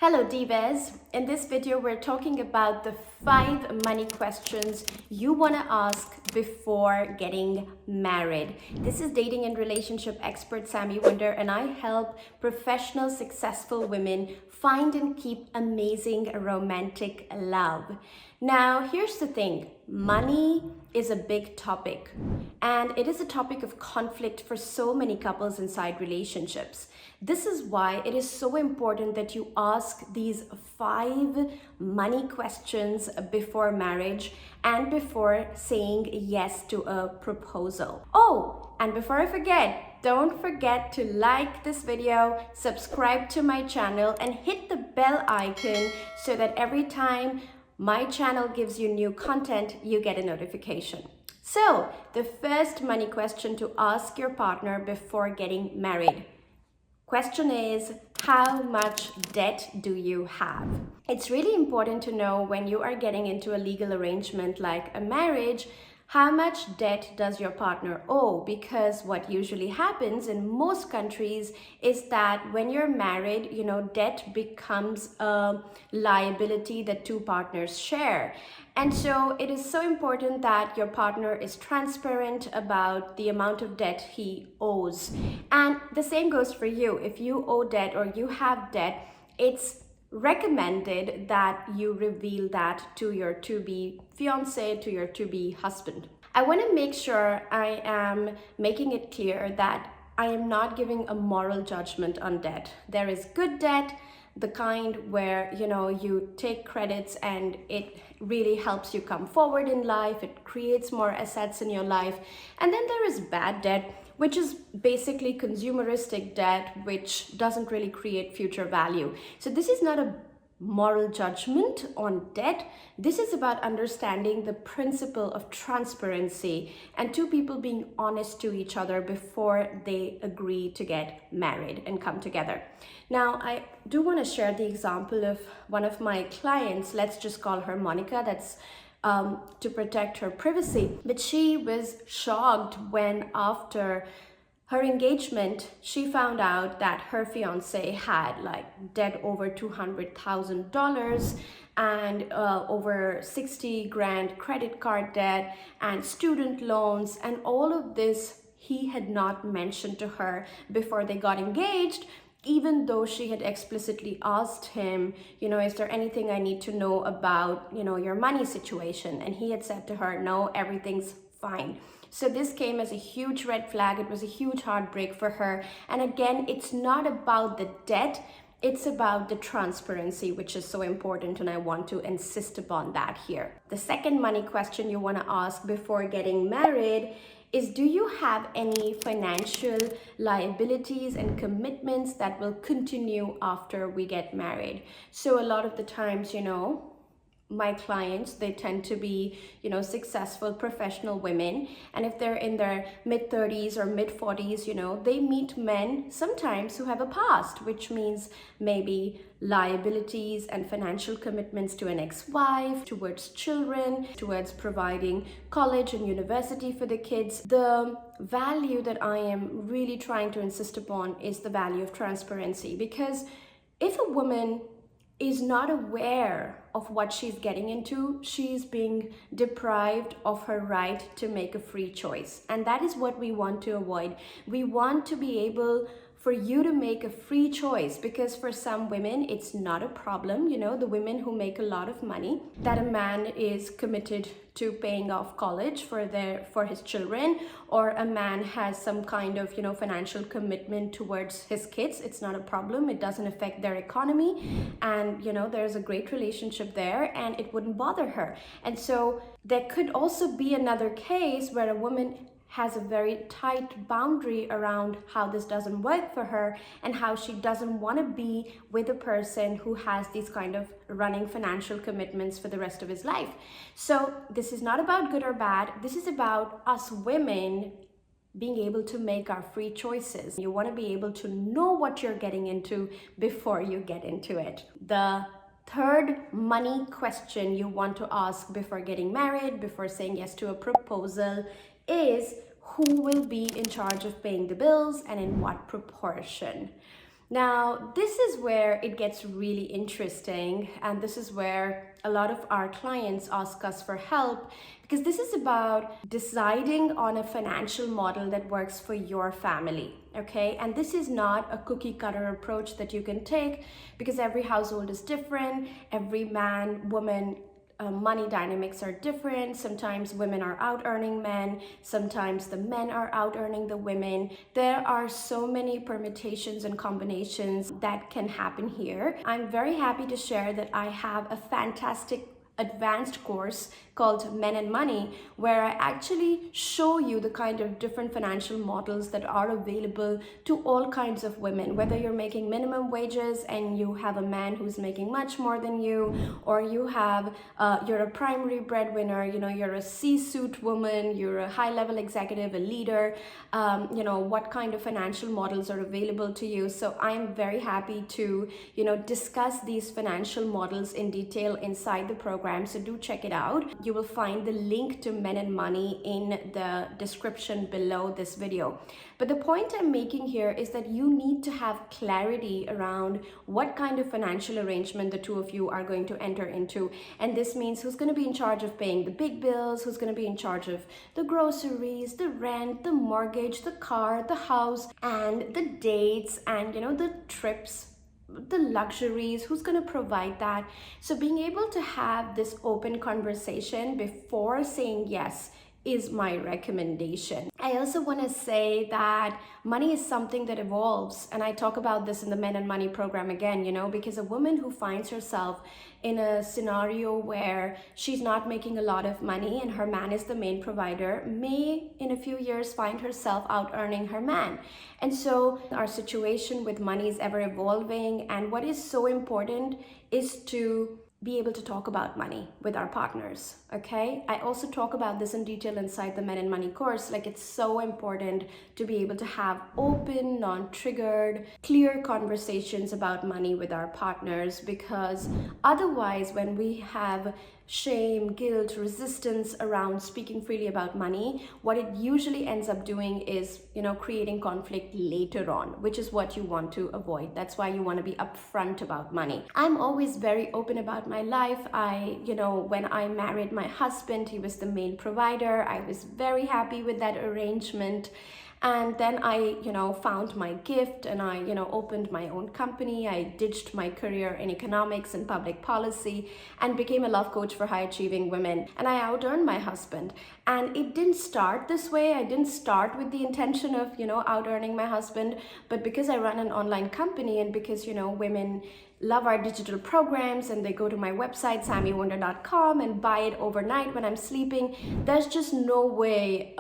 Hello Divas, in this video we're talking about the 5 money questions you want to ask before getting married. This is dating and relationship expert Sami Wunder, and I help professional successful women find and keep amazing romantic love. Now here's the thing, money is a big topic, and it is a topic of conflict for so many couples inside relationships. This is why it is so important that you ask these 5 money questions before marriage and before saying yes to a proposal. Oh, and before I forget, don't forget to like this video, subscribe to my channel, and hit the bell icon so that every time my channel gives you new content, you get a notification. So, the first money question to ask your partner before getting married. Question is, how much debt do you have? It's really important to know when you are getting into a legal arrangement like a marriage, how much debt does your partner owe? Because what usually happens in most countries is that when you're married, debt becomes a liability that 2 partners share. And so it is so important that your partner is transparent about the amount of debt he owes. And the same goes for you. If you owe debt or you have debt, it's recommended that you reveal that to your to-be fiance, to your to-be husband. I want to make sure I am making it clear that I am not giving a moral judgment on debt. There is good debt, the kind where you take credits and it really helps you come forward in life, it creates more assets in your life. And then there is bad debt, which is basically consumeristic debt, which doesn't really create future value. So this is not a moral judgment on debt. This is about understanding the principle of transparency and 2 people being honest to each other before they agree to get married and come together. Now, I do want to share the example of one of my clients. Let's just call her Monica. That's to protect her privacy. But she was shocked when after her engagement, she found out that her fiance had debt over $200,000 and over 60 grand credit card debt and student loans, and all of this he had not mentioned to her before they got engaged, even though she had explicitly asked him, is there anything I need to know about, your money situation? And he had said to her, no, everything's fine. So this came as a huge red flag. It was a huge heartbreak for her. And again, it's not about the debt, it's about the transparency, which is so important, and I want to insist upon that here. The second money question you want to ask before getting married is, do you have any financial liabilities and commitments that will continue after we get married? So a lot of the times, my clients, they tend to be, successful professional women. And if they're in their mid-30s or mid-40s, they meet men sometimes who have a past, which means maybe liabilities and financial commitments to an ex-wife, towards children, towards providing college and university for the kids. The value that I am really trying to insist upon is the value of transparency, because if a woman is not aware of what she's getting into, she's being deprived of her right to make a free choice. And that is what we want to avoid. We want to be able for you to make a free choice, because for some women it's not a problem, the women who make a lot of money, that a man is committed to paying off college for his children, or a man has some kind of financial commitment towards his kids. It's not a problem. It doesn't affect their economy, and there's a great relationship there and it wouldn't bother her. And so there could also be another case where a woman has a very tight boundary around how this doesn't work for her and how she doesn't want to be with a person who has these kind of running financial commitments for the rest of his life. So this is not about good or bad. This is about us women being able to make our free choices. You want to be able to know what you're getting into before you get into it. The third money question you want to ask before getting married, before saying yes to a proposal, is who will be in charge of paying the bills and in what proportion. Now, this is where it gets really interesting, and this is where a lot of our clients ask us for help, because this is about deciding on a financial model that works for your family, okay? And this is not a cookie cutter approach that you can take, because every household is different, every man, woman, money dynamics are different. Sometimes women are out earning men, sometimes the men are out earning the women. There are so many permutations and combinations that can happen here. I'm very happy to share that I have a fantastic advanced course called Men and Money, where I actually show you the kind of different financial models that are available to all kinds of women, whether you're making minimum wages and you have a man who's making much more than you, or you have you're a primary breadwinner, you're a C-suite woman, you're a high-level executive, a leader, what kind of financial models are available to you. So I'm very happy to discuss these financial models in detail inside the program, so do check it out. You will find the link to Men and Money in the description below this video. But the point I'm making here is that you need to have clarity around what kind of financial arrangement the two of you are going to enter into. And this means who's going to be in charge of paying the big bills, who's going to be in charge of the groceries, the rent, the mortgage, the car, the house, and the dates, and the trips, the luxuries, who's going to provide that. So being able to have this open conversation before saying yes is my recommendation. I also want to say that money is something that evolves, and I talk about this in the Men and Money program again, because a woman who finds herself in a scenario where she's not making a lot of money and her man is the main provider may in a few years find herself out earning her man. And so our situation with money is ever evolving, and what is so important is to be able to talk about money with our partners, okay? I also talk about this in detail inside the Men and Money course. Like, it's so important to be able to have open, non-triggered, clear conversations about money with our partners, because otherwise when we have shame, guilt, resistance around speaking freely about money, what it usually ends up doing is, creating conflict later on, which is what you want to avoid. That's why you want to be upfront about money. I'm always very open about my life. When I married my husband, he was the main provider. I was very happy with that arrangement. And then I, found my gift, and I, opened my own company. I ditched my career in economics and public policy and became a love coach for high achieving women. And I out-earned my husband. And it didn't start this way. I didn't start with the intention of, out-earning my husband. But because I run an online company, and because, women love our digital programs and they go to my website, SamiWunder.com, and buy it overnight when I'm sleeping, there's just no way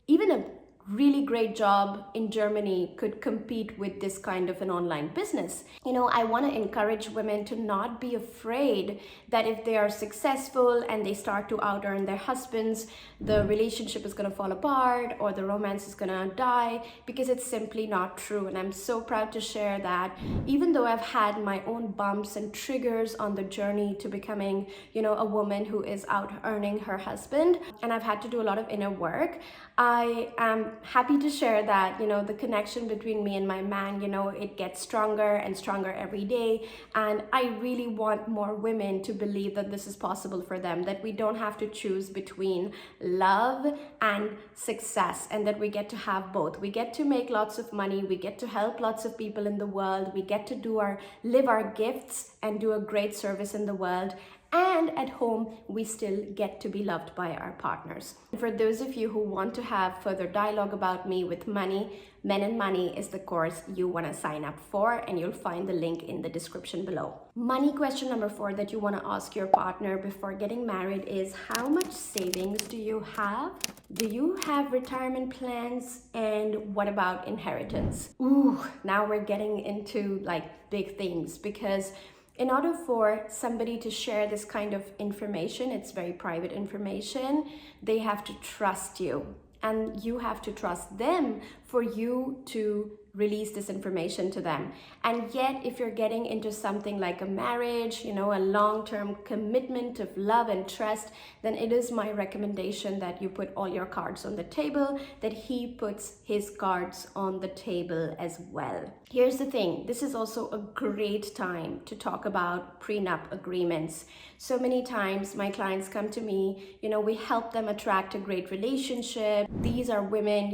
even a really great job in Germany could compete with this kind of an online business. I want to encourage women to not be afraid that if they are successful and they start to out earn their husbands, the relationship is going to fall apart or the romance is going to die, because it's simply not true. And I'm so proud to share that even though I've had my own bumps and triggers on the journey to becoming, a woman who is out earning her husband, and I've had to do a lot of inner work, I am happy to share that, the connection between me and my man, it gets stronger and stronger every day. And I really want more women to believe that this is possible for them, that we don't have to choose between love and success, and that we get to have both. We get to make lots of money, we get to help lots of people in the world, we get to live our gifts and do a great service in the world. And at home, we still get to be loved by our partners. For those of you who want to have further dialogue about me with money, Men and Money is the course you want to sign up for, and you'll find the link in the description below. Money question number 4 that you want to ask your partner before getting married is, how much savings do you have? Do you have retirement plans? And what about inheritance? Ooh, now we're getting into big things, because in order for somebody to share this kind of information, it's very private information, they have to trust you. And you have to trust them for you to release this information to them. And yet, if you're getting into something like a marriage, a long-term commitment of love and trust, then it is my recommendation that you put all your cards on the table, that he puts his cards on the table as well. Here's the thing, this is also a great time to talk about prenup agreements. So many times my clients come to me, we help them attract a great relationship. These are women,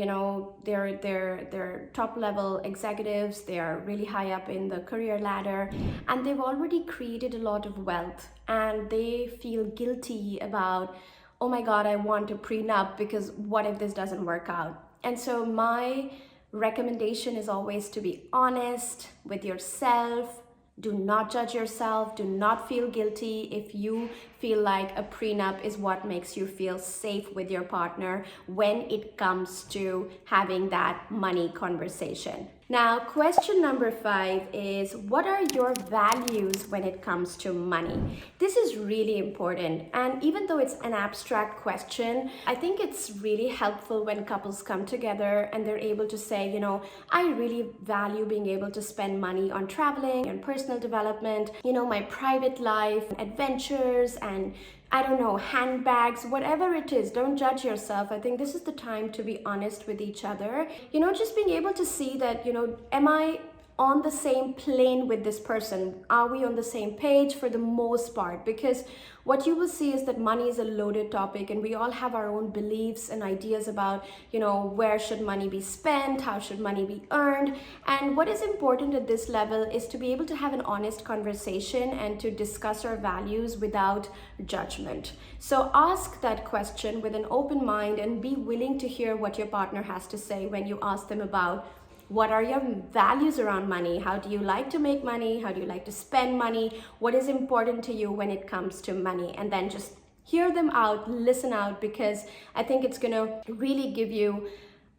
they're top level executives, they are really high up in the career ladder, and they've already created a lot of wealth, and they feel guilty about, oh my God, I want a prenup because what if this doesn't work out? And so my recommendation is always to be honest with yourself. Do not judge yourself. Do not feel guilty if you feel like a prenup is what makes you feel safe with your partner when it comes to having that money conversation. Now, question number 5 is, what are your values when it comes to money? This is really important. And even though it's an abstract question, I think it's really helpful when couples come together and they're able to say, I really value being able to spend money on traveling and personal development, my private life, adventures, and I don't know, handbags, whatever it is. Don't judge yourself. I think this is the time to be honest with each other. Just being able to see that, am I on the same plane with this person? Are we on the same page for the most part? Because what you will see is that money is a loaded topic, and we all have our own beliefs and ideas about, where should money be spent? How should money be earned? And what is important at this level is to be able to have an honest conversation and to discuss our values without judgment. So ask that question with an open mind and be willing to hear what your partner has to say when you ask them about, what are your values around money? How do you like to make money? How do you like to spend money? What is important to you when it comes to money? And then just hear them out, listen out, because I think it's gonna really give you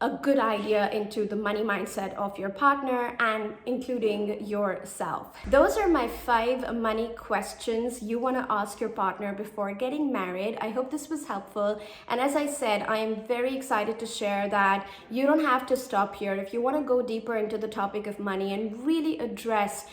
a good idea into the money mindset of your partner and including yourself. Those are my 5 money questions you want to ask your partner before getting married. I hope this was helpful. And as I said, I am very excited to share that you don't have to stop here. If you want to go deeper into the topic of money and really address,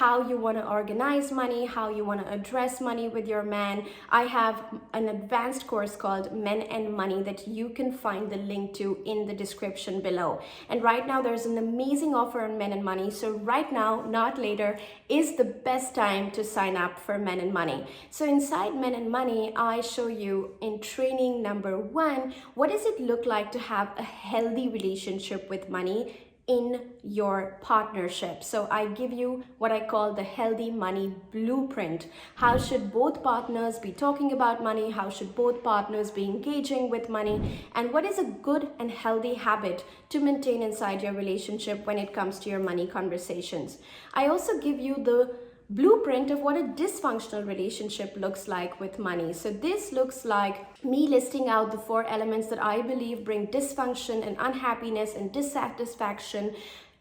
how you want to organize money, how you want to address money with your man, I have an advanced course called Men and Money that you can find the link to in the description below. And right now there's an amazing offer on Men and Money. So right now, not later, is the best time to sign up for Men and Money. So inside Men and Money, I show you in training number 1, what does it look like to have a healthy relationship with money in your partnership. So I give you what I call the healthy money blueprint. How should both partners be talking about money? How should both partners be engaging with money? And what is a good and healthy habit to maintain inside your relationship when it comes to your money conversations? I also give you the blueprint of what a dysfunctional relationship looks like with money. So this looks like me listing out the 4 elements that I believe bring dysfunction and unhappiness and dissatisfaction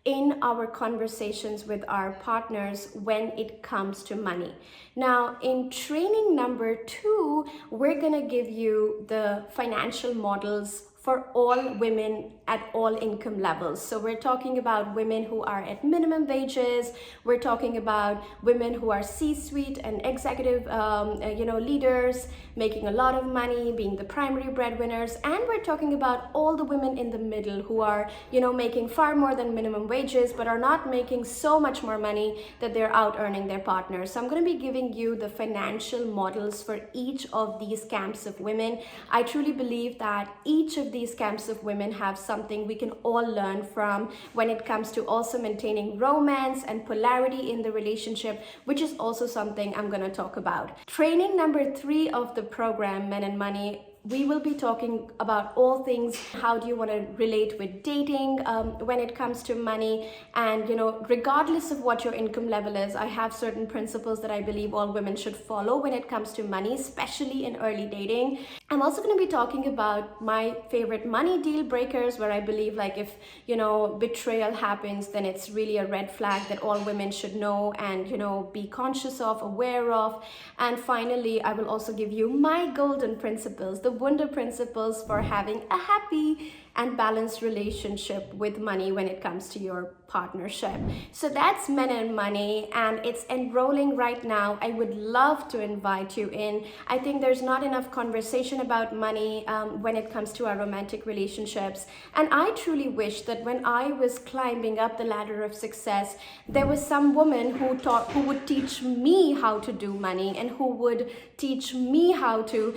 in our conversations with our partners when it comes to money. Now, in training number 2, we're gonna give you the financial models for all women at all income levels. So we're talking about women who are at minimum wages. We're talking about women who are C-suite and executive, leaders, making a lot of money, being the primary breadwinners. And we're talking about all the women in the middle who are, making far more than minimum wages, but are not making so much more money that they're out earning their partners. So I'm going to be giving you the financial models for each of these camps of women. I truly believe that each of these camps of women have something we can all learn from when it comes to also maintaining romance and polarity in the relationship, which is also something I'm going to talk about. Training number 3 of the program, Men and Money, we will be talking about all things. How do you want to relate with dating when it comes to money? And, regardless of what your income level is, I have certain principles that I believe all women should follow when it comes to money, especially in early dating. I'm also going to be talking about my favorite money deal breakers, where I believe like if, betrayal happens, then it's really a red flag that all women should know and, be conscious of, aware of. And finally, I will also give you my golden principles, the Wunder principles for having a happy and balanced relationship with money when it comes to your partnership. So that's Men and Money, and it's enrolling right now. I would love to invite you in. I think there's not enough conversation about money when it comes to our romantic relationships. And I truly wish that when I was climbing up the ladder of success, there was some woman who would teach me how to do money, and who would teach me how to,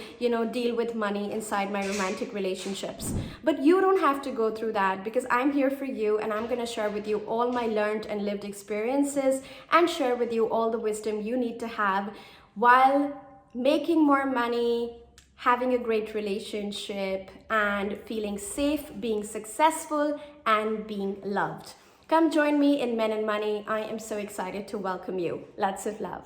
deal with money inside my romantic relationships. But you don't have to go through that, because I'm here for you, and I'm going to share with you all my learned and lived experiences, and share with you all the wisdom you need to have while making more money, having a great relationship, and feeling safe, being successful, and being loved. Come join me in Men and Money. I am so excited to welcome you. Lots of love.